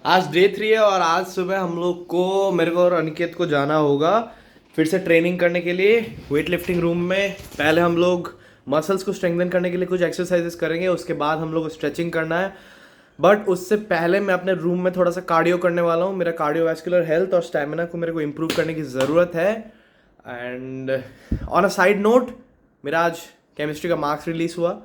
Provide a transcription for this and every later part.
आज डे 3 है और आज सुबह हम लोग को मेरे को और अनिकेत को जाना होगा फिर से ट्रेनिंग करने के लिए वेट लिफ्टिंग रूम में। पहले हम लोग मसल्स को स्ट्रेंथन करने के लिए कुछ एक्सरसाइजेस करेंगे, उसके बाद हम लोग को स्ट्रेचिंग करना है। बट उससे पहले मैं अपने रूम में थोड़ा सा कार्डियो करने वाला हूँ। मेरा कार्डियोवैस्कुलर हेल्थ और स्टैमिना को मेरे को इम्प्रूव करने की ज़रूरत है। And on a side note, मेरा आज केमिस्ट्री का मार्क्स रिलीज़ हुआ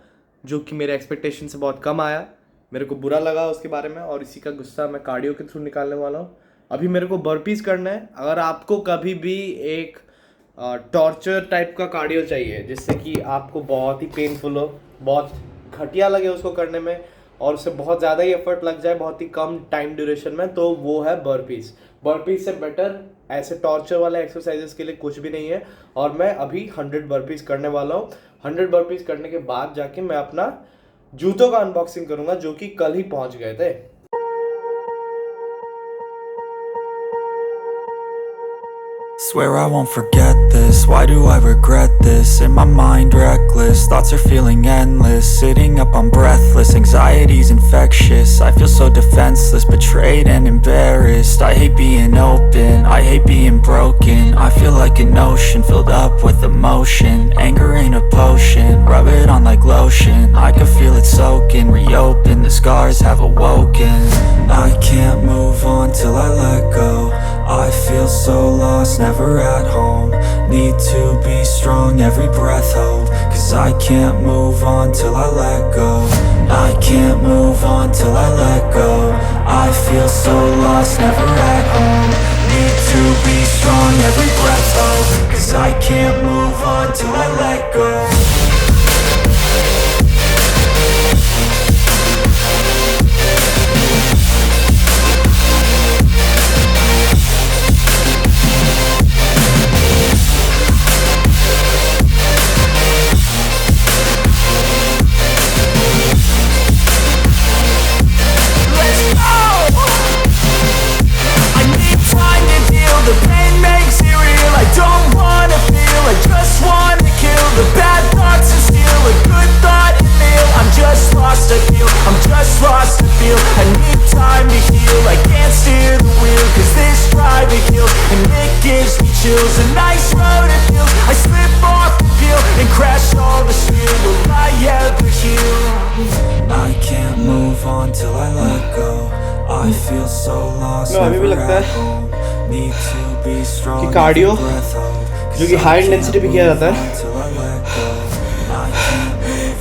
जो कि मेरे एक्सपेक्टेशन से बहुत कम आया। मेरे को बुरा लगा उसके बारे में और इसी का गुस्सा मैं कार्डियो के थ्रू निकालने वाला हूँ। अभी मेरे को बर्पीज करना है। अगर आपको कभी भी एक टॉर्चर टाइप का कार्डियो चाहिए जिससे कि आपको बहुत ही पेनफुल हो, बहुत घटिया लगे उसको करने में और उससे बहुत ज़्यादा ही एफर्ट लग जाए बहुत ही कम टाइम ड्यूरेशन में, तो वो है बर्पीज। बर्पीज से बेटर ऐसे टॉर्चर वाले एक्सरसाइजेस के लिए कुछ भी नहीं है। और मैं अभी 100 बर्पीज करने वाला हूँ। 100 बर्पीज करने के बाद जाके मैं अपना जूतों का अनबॉक्सिंग करूंगा जो कि कल ही पहुंच गए थे। Swear I won't forget this, why do I regret this? In my mind reckless, thoughts are feeling endless. Sitting up I'm breathless, anxiety's infectious. I feel so defenseless, betrayed and embarrassed. I hate being open, I hate being broken. I feel like an ocean filled up with emotion. Anger ain't a potion, rub it on like lotion. I can feel it soaking, reopen, the scars have awoken. I can't move on till I let go. I feel so lost, never at home. Need to be strong, every breath hold. Cause I can't move on till I let go. I can't move on till I let go. I feel so lost, never at home. Need to be strong, every breath hold. Cause I can't move on till I let go. अभी भी लगता है कि cardio जो कि high intensity पे किया जाता है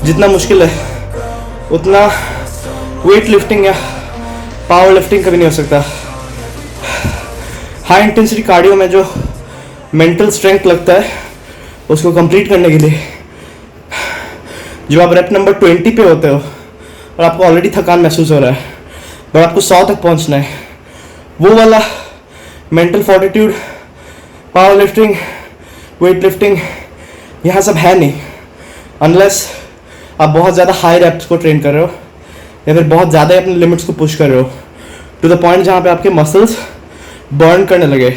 जितना मुश्किल है उतना वेट लिफ्टिंग या पावर लिफ्टिंग कभी नहीं हो सकता। हाई इंटेंसिटी कार्डियो में जो मेंटल स्ट्रेंथ लगता है उसको कंप्लीट करने के लिए जब आप रेप नंबर 20 पे होते हो और आपको ऑलरेडी थकान महसूस हो रहा है बट आपको 100 तक पहुंचना है, वो वाला mental fortitude power lifting weight lifting यहाँ सब है नहीं अनलेस आप बहुत ज़्यादा हाई रेप्स को ट्रेन कर रहे हो या फिर बहुत ज़्यादा अपने लिमिट्स को पुश कर रहे हो टू द पॉइंट जहाँ पे आपके मसल्स बर्न करने लगे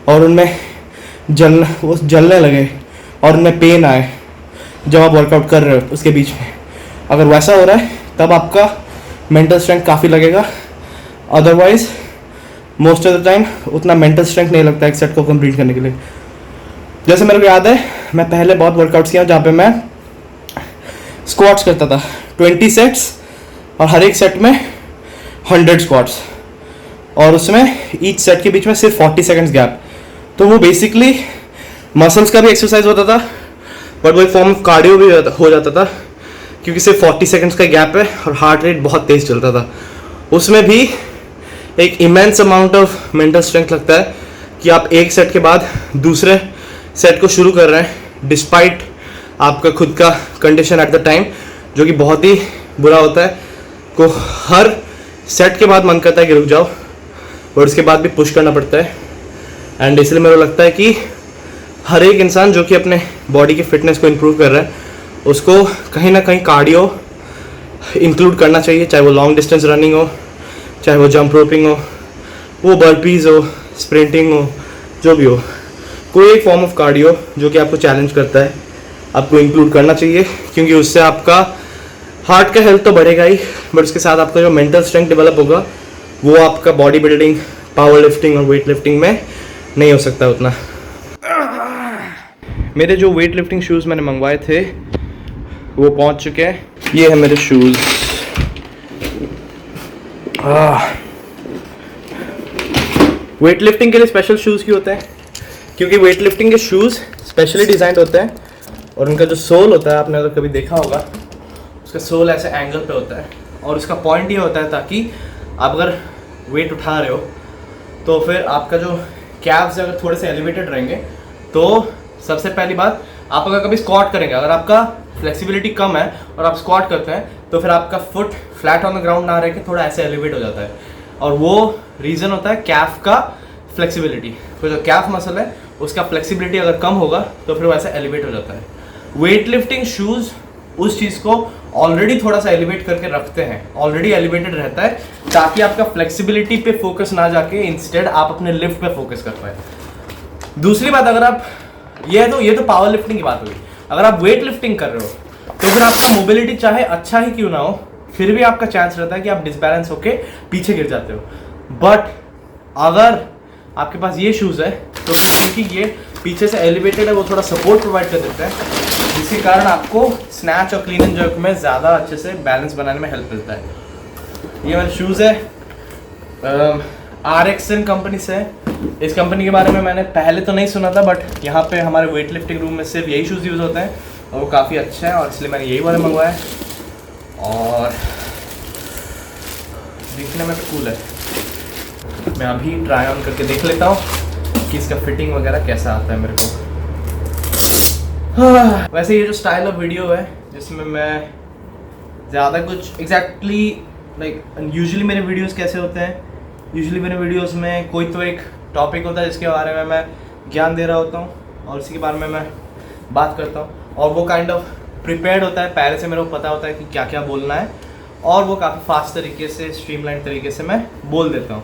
और उनमें जलने लगे और उनमें पेन आए जब आप वर्कआउट कर रहे हो उसके बीच में। अगर वैसा हो रहा है तब आपका मेंटल स्ट्रेंथ काफ़ी लगेगा, otherwise most of the time उतना मेंटल स्ट्रेंथ नहीं लगता एक सेट को कंप्लीट करने के लिए। जैसे मेरे को याद है मैं पहले बहुत वर्कआउट्स किया जहाँ पे मैं स्क्वाट्स करता था 20 सेट्स और हर एक सेट में 100 स्क्वाट्स और उसमें ईच सेट के बीच में सिर्फ 40 सेकंड्स गैप। तो वो बेसिकली मसल्स का भी एक्सरसाइज होता था बट वो एक फॉर्म ऑफ कार्डियो भी हो जाता था क्योंकि सिर्फ 40 सेकंड्स का गैप है और हार्ट रेट बहुत तेज़ चलता था। उसमें भी एक immense amount of mental strength लगता है कि आप एक सेट के बाद दूसरे सेट को शुरू कर रहे हैं डिस्पाइट आपका खुद का कंडीशन एट द टाइम जो कि बहुत ही बुरा होता है। को हर सेट के बाद मन करता है कि रुक जाओ और उसके बाद भी पुश करना पड़ता है। एंड इसलिए मेरे को लगता है कि हर एक इंसान जो कि अपने बॉडी की फिटनेस को इम्प्रूव कर रहा है उसको कहीं ना कहीं कार्डियो इंक्लूड करना चाहिए, चाहे वो लॉन्ग डिस्टेंस रनिंग हो, चाहे वो जंप रोपिंग हो, वो बर्पीज हो, स्प्रिंटिंग हो, जो भी हो, कोई एक फॉर्म ऑफ कार्डियो जो कि आपको चैलेंज करता है आपको इंक्लूड करना चाहिए क्योंकि उससे आपका हार्ट का हेल्थ तो बढ़ेगा ही बट उसके साथ आपका जो मेंटल स्ट्रेंथ डेवलप होगा वो आपका बॉडी बिल्डिंग, पावर लिफ्टिंग और वेट लिफ्टिंग में नहीं हो सकता उतना। मेरे जो वेट लिफ्टिंग शूज़ मैंने मंगवाए थे वो पहुंच चुके हैं। ये है मेरे शूज़। वेट लिफ्टिंग के लिए स्पेशल शूज़ क्यों होते हैं? क्योंकि वेट लिफ्टिंग के शूज़ स्पेशली डिज़ाइंड होते हैं और उनका जो सोल होता है, आपने अगर कभी देखा होगा, उसका सोल ऐसे एंगल पे होता है और उसका पॉइंट ये होता है ताकि आप अगर वेट उठा रहे हो तो फिर आपका जो कैब्स अगर थोड़े से एलिवेटेड रहेंगे तो सबसे पहली बात, आप अगर कभी स्क्वाट करेंगे, अगर आपका फ्लेक्सिबिलिटी कम है और आप स्क्वाट करते हैं तो फिर आपका foot flat on the ground ना रह के थोड़ा ऐसे एलिवेट हो जाता है और वो रीज़न होता है कैफ का फ्लेक्सिबिलिटी। तो जो कैफ मसल है उसका फ्लेक्सिबिलिटी अगर कम होगा तो फिर वो ऐसे एलिवेट हो जाता है। वेट लिफ्टिंग शूज़ उस चीज़ को ऑलरेडी थोड़ा सा एलिवेट करके रखते हैं, ऑलरेडी एलिवेटेड रहता है ताकि आपका फ्लेक्सिबिलिटी पे फोकस ना जाके इंस्टेड आप अपने लिफ्ट पे फोकस कर पाए। दूसरी बात, अगर आप ये तो पावर लिफ्टिंग की बात होगी। अगर आप वेट लिफ्टिंग कर रहे हो तो फिर आपका मोबिलिटी चाहे अच्छा ही क्यों ना हो, फिर भी आपका चांस रहता है कि आप डिसबैलेंस होके पीछे गिर जाते हो। बट अगर आपके पास ये शूज़ है तो क्योंकि ये पीछे से एलिवेटेड है, वो थोड़ा सपोर्ट प्रोवाइड कर देता है, जिसके कारण आपको स्नैच और क्लीन एंड जर्क में ज़्यादा अच्छे से बैलेंस बनाने में हेल्प मिलता है। ये मेरे शूज़ है, RXN कंपनी से। इस कंपनी के बारे में मैंने पहले तो नहीं सुना था, बट यहाँ पे हमारे वेट लिफ्टिंग रूम में सिर्फ यही शूज़ यूज़ होते हैं और वो काफ़ी अच्छे हैं और इसलिए मैंने यही वाले मंगवाए और दिखने में तो कूल है। मैं अभी ट्राई ऑन करके देख लेता हूँ कि इसका फिटिंग वगैरह कैसा आता है मेरे को। वैसे ये जो स्टाइल ऑफ वीडियो है जिसमें मैं ज़्यादा कुछ एग्जैक्टली यूजुअली मेरे वीडियोस कैसे होते हैं, यूजुअली मेरे वीडियोस में कोई तो एक टॉपिक होता है जिसके बारे में मैं ज्ञान दे रहा होता हूँ और इसी के बारे में मैं बात करता हूँ और वो काइंड ऑफ प्रिपेयर्ड होता है, पहले से मेरे को पता होता है कि क्या क्या बोलना है और वो काफ़ी फास्ट तरीके से, स्ट्रीमलाइन तरीके से मैं बोल देता हूँ।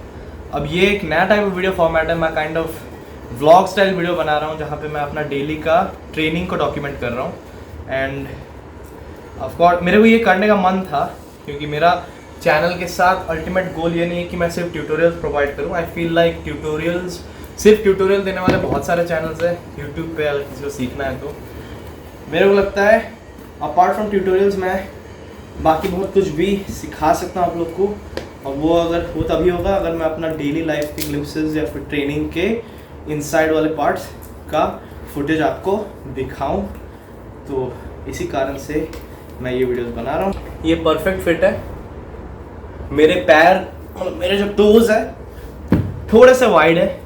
अब ये एक नया टाइप ऑफ वीडियो फॉर्मेट है, मैं kind of vlog style video बना रहा हूँ जहाँ पे मैं अपना डेली का ट्रेनिंग को डॉक्यूमेंट कर रहा हूँ। एंड ऑफ कोर्स मेरे को ये करने का मन था क्योंकि मेरा चैनल के साथ अल्टीमेट गोल ये नहीं है कि मैं सिर्फ ट्यूटोरियल्स प्रोवाइड करूँ। आई फील लाइक सिर्फ ट्यूटोरियल देने वाले बहुत सारे चैनल्स हैं यूट्यूब पे, अगर किसी को सीखना है तो। मेरे को लगता है अपार्ट फ्रॉम ट्यूटोरियल्स मैं बाकी बहुत कुछ भी सिखा सकता हूँ आप लोग को, और वो तभी होगा अगर मैं अपना डेली लाइफ के ग्लिम्पसेस या फिर ट्रेनिंग के इनसाइड वाले पार्ट्स का फुटेज आपको दिखाऊं। तो इसी कारण से मैं ये वीडियोस बना रहा हूँ। ये परफेक्ट फिट है। मेरे पैर, मतलब मेरे जो टोज है थोड़े से वाइड है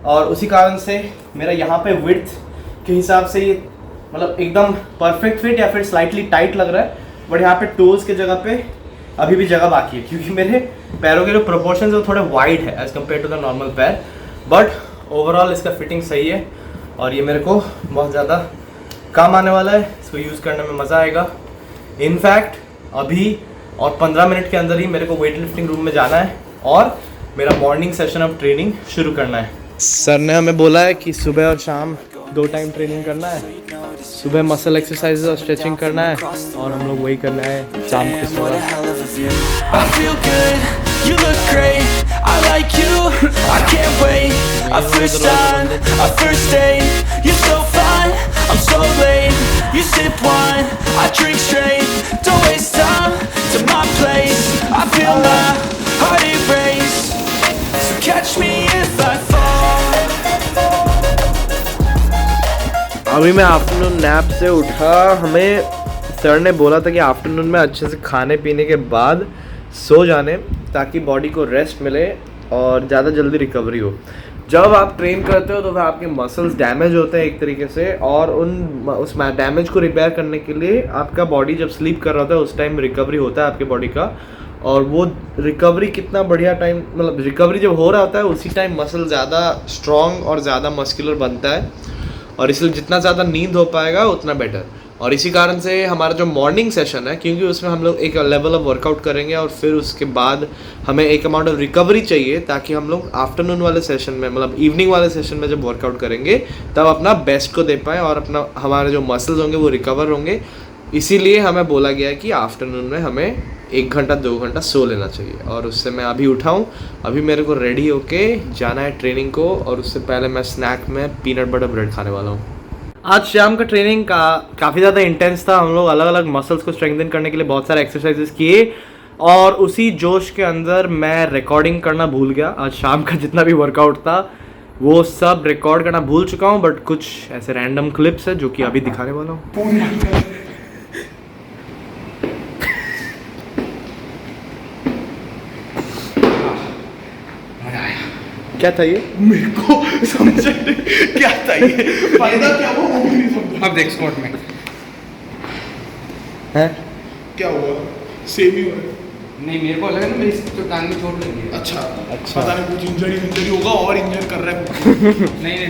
और उसी कारण से मेरा यहाँ पे विड्थ के हिसाब से ये मतलब एकदम परफेक्ट फिट या फिर स्लाइटली टाइट लग रहा है, बट यहाँ पे टोज के जगह पे अभी भी जगह बाकी है क्योंकि मेरे पैरों के जो प्रोपोर्शंस है वो थोड़े वाइड है as compare to the normal पैर। बट ओवरऑल इसका फिटिंग सही है और ये मेरे को बहुत ज़्यादा काम आने वाला है, इसको यूज़ करने में मज़ा आएगा। इनफैक्ट अभी और 15 मिनट के अंदर ही मेरे को वेट लिफ्टिंग रूम में जाना है और मेरा मॉर्निंग सेशन ऑफ ट्रेनिंग शुरू करना है। सर ने हमें बोला है कि सुबह और शाम 2 टाइम ट्रेनिंग करना है, सुबह मसल एक्सरसाइज और स्ट्रेचिंग करना है और हम लोग वही करना है शाम को सुबह। You look great, I like you, I can't wait. Our first time, our first date. You're so fine, I'm so late. You sip wine, I drink straight. Don't waste time to my place. I feel my heart erase. So catch me if I fall. अभी मैं afternoon nap से उठा। हमें sir ने बोला था कि afternoon में अच्छे से खाने पीने के बाद सो जाने ताकि बॉडी को रेस्ट मिले और ज़्यादा जल्दी रिकवरी हो। जब आप ट्रेन करते हो तो फिर आपके मसल्स डैमेज होते हैं एक तरीके से, और उस डैमेज को रिपेयर करने के लिए आपका बॉडी जब स्लीप कर रहा होता है उस टाइम रिकवरी होता है आपके बॉडी का। और वो रिकवरी कितना बढ़िया टाइम, मतलब रिकवरी जब हो रहा होता है उसी टाइम मसल ज़्यादा स्ट्रॉन्ग और ज़्यादा मस्कुलर बनता है और इसलिए जितना ज़्यादा नींद हो पाएगा उतना बेटर। और इसी कारण से हमारा जो मॉर्निंग सेशन है, क्योंकि उसमें हम लोग एक लेवल ऑफ वर्कआउट करेंगे और फिर उसके बाद हमें एक अमाउंट ऑफ रिकवरी चाहिए ताकि हम लोग आफ्टरनून वाले सेशन में, मतलब इवनिंग वाले सेशन में जब वर्कआउट करेंगे तब अपना बेस्ट को दे पाएँ और अपना हमारे जो मसल्स होंगे वो रिकवर होंगे। इसीलिए हमें बोला गया है कि आफ्टरनून में हमें 1 घंटा 2 घंटा सो लेना चाहिए। और उससे मैं अभी उठाऊँ, अभी मेरे को रेडी होके जाना है ट्रेनिंग को, और उससे पहले मैं स्नैक में पीनट बटर ब्रेड खाने वाला हूँ। आज शाम का ट्रेनिंग काफ़ी ज़्यादा इंटेंस था। हम लोग अलग अलग मसल्स को स्ट्रेंथन करने के लिए बहुत सारे एक्सरसाइजेस किए, और उसी जोश के अंदर मैं रिकॉर्डिंग करना भूल गया। आज शाम का जितना भी वर्कआउट था वो सब रिकॉर्ड करना भूल चुका हूँ, बट कुछ ऐसे रैंडम क्लिप्स है जो कि अभी दिखाने वाला हूँ। क्या था ये? मेरे को समझ नहीं क्या था ये, फायदा क्या हुआ वो भी नहीं समझा। अब देख स्क्वाट में है क्या हुआ, सेम ही हुआ। नहीं, मेरे को लगा ना मेरी तो टांग में चोट लगी है। अच्छा अच्छा। पता नहीं कुछ इंजरी होगा और इंजर कर रहा है। नहीं नहीं